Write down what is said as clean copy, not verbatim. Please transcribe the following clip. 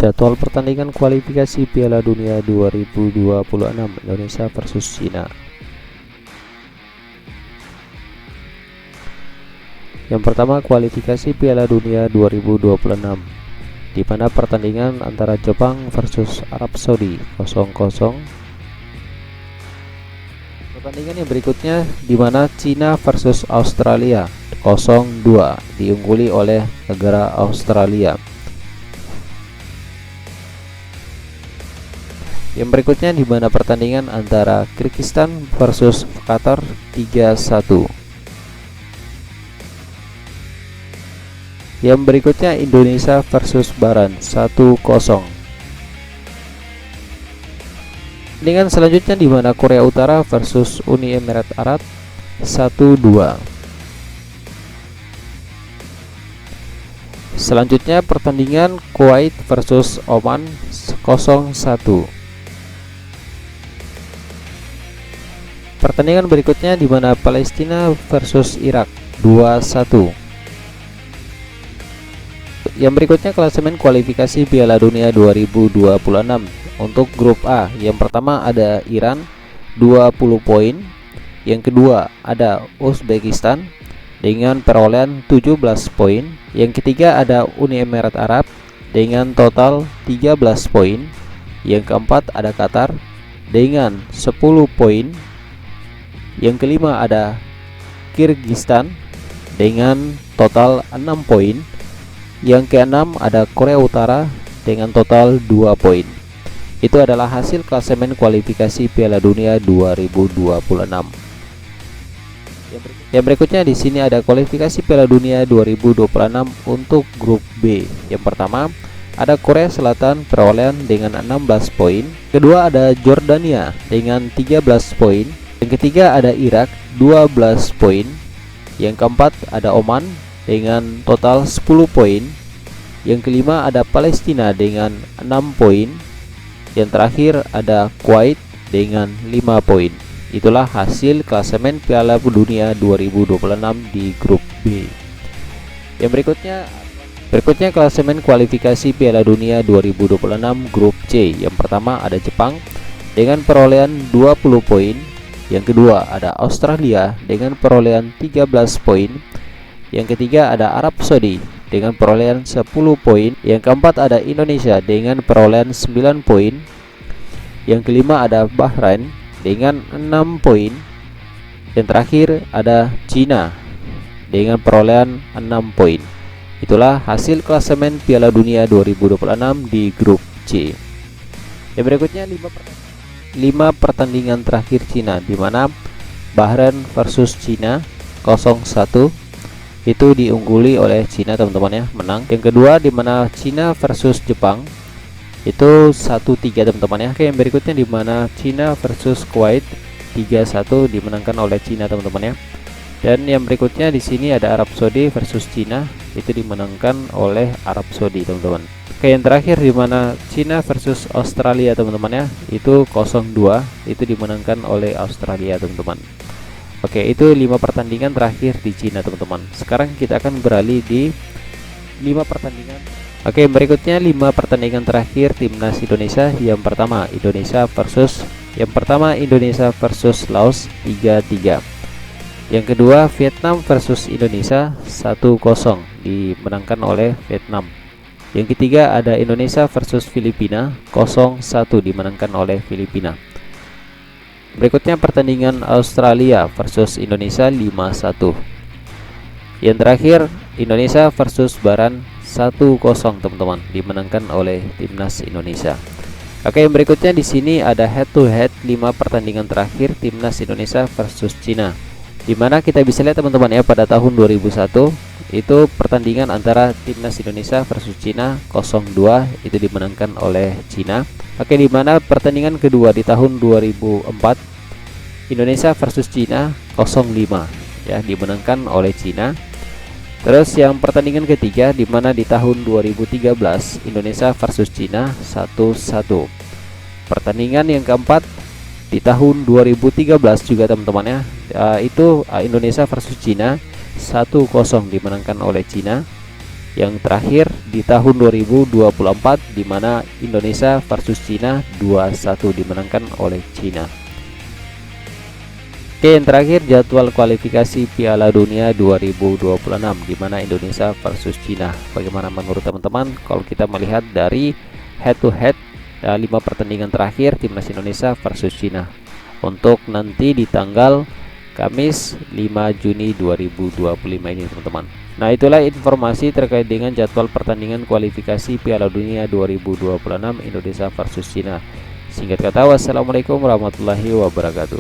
Jadwal pertandingan kualifikasi Piala Dunia 2026 Indonesia versus Cina. Yang pertama, kualifikasi Piala Dunia 2026, di mana pertandingan antara Jepang versus Arab Saudi 0-0. Pertandingan yang berikutnya di mana Cina versus Australia 0-2, diungguli oleh negara Australia. Yang berikutnya di mana pertandingan antara Kyrgyzstan versus Qatar 3-1. Yang berikutnya Indonesia versus Bahrain 1-0. Pertandingan selanjutnya di mana Korea Utara versus Uni Emirat Arab 1-2. Selanjutnya pertandingan Kuwait versus Oman 0-1. Pertandingan berikutnya di mana Palestina versus Irak 2-1. Yang berikutnya klasemen kualifikasi Piala Dunia 2026 untuk grup A. Yang pertama ada Iran 20 poin. Yang kedua ada Uzbekistan dengan perolehan 17 poin. Yang ketiga ada Uni Emirat Arab dengan total 13 poin. Yang keempat ada Qatar dengan 10 poin. Yang kelima ada Kyrgyzstan dengan total 6 poin. Yang keenam ada Korea Utara dengan total 2 poin. Itu adalah hasil klasemen kualifikasi Piala Dunia 2026. Yang berikutnya di sini ada kualifikasi Piala Dunia 2026 untuk grup B. Yang pertama ada Korea Selatan perolehan dengan 16 poin. Kedua ada Jordania dengan 13 poin. Yang ketiga ada Irak 12 poin. Yang keempat ada Oman dengan total 10 poin. Yang kelima ada Palestina dengan 6 poin. Yang terakhir ada Kuwait dengan 5 poin. Itulah hasil klasemen Piala Dunia 2026 di grup B. Yang berikutnya klasemen kualifikasi Piala Dunia 2026 grup C. Yang pertama ada Jepang dengan perolehan 20 poin. Yang kedua ada Australia dengan perolehan 13 poin. Yang ketiga ada Arab Saudi dengan perolehan 10 poin. Yang keempat ada Indonesia dengan perolehan 9 poin. Yang kelima ada Bahrain dengan 6 poin. Yang terakhir ada Cina dengan perolehan 6 poin. Itulah hasil klasemen Piala Dunia 2026 di grup C. Yang berikutnya 5 pertandingan terakhir Cina, di mana Bahrain versus Cina 0-1, itu diungguli oleh Cina teman-teman ya, menang. Yang kedua di mana Cina versus Jepang itu 1-3 teman-teman ya. Oke, yang berikutnya di mana Cina versus Kuwait 3-1 dimenangkan oleh Cina teman-teman ya. Dan yang berikutnya di sini ada Arab Saudi versus Cina, itu dimenangkan oleh Arab Saudi teman-teman. Oke, yang terakhir di mana Cina versus Australia teman-teman ya, itu 0-2, itu dimenangkan oleh Australia teman-teman. Oke, itu 5 pertandingan terakhir di Cina teman-teman. Sekarang kita akan beralih di 5 pertandingan. Oke, berikutnya 5 pertandingan terakhir timnas Indonesia. Yang pertama Indonesia versus Laos 3-3. Yang kedua Vietnam versus Indonesia 1-0, dimenangkan oleh Vietnam. Yang ketiga ada Indonesia versus Filipina 0-1, dimenangkan oleh Filipina. Berikutnya pertandingan Australia versus Indonesia 5-1. Yang terakhir Indonesia versus Bahrain 1-0 teman-teman, dimenangkan oleh timnas Indonesia. Oke, yang berikutnya di sini ada head to head 5 pertandingan terakhir timnas Indonesia versus Cina. Dimana kita bisa lihat teman-teman ya, pada tahun 2001 itu pertandingan antara timnas Indonesia versus Cina 0-2, itu dimenangkan oleh Cina. Oke, dimana pertandingan kedua di tahun 2004 Indonesia versus Cina 0-5 ya, dimenangkan oleh Cina. Terus yang pertandingan ketiga di mana di tahun 2013 Indonesia versus Cina 1-1. Pertandingan yang keempat di tahun 2013 juga teman-teman ya, itu Indonesia versus Cina 1-0, dimenangkan oleh Cina. yang terakhir di tahun 2024 di mana Indonesia versus Cina 2-1 dimenangkan oleh Cina. Oke, yang terakhir jadwal kualifikasi Piala Dunia 2026 di mana Indonesia versus Cina. Bagaimana menurut teman-teman kalau kita melihat dari head to head 5 pertandingan terakhir timnas Indonesia versus Cina untuk nanti di tanggal Kamis 5 Juni 2025 ini teman-teman. Nah, itulah informasi terkait dengan jadwal pertandingan kualifikasi Piala Dunia 2026 Indonesia versus Cina. Singkat kata, wassalamualaikum warahmatullahi wabarakatuh.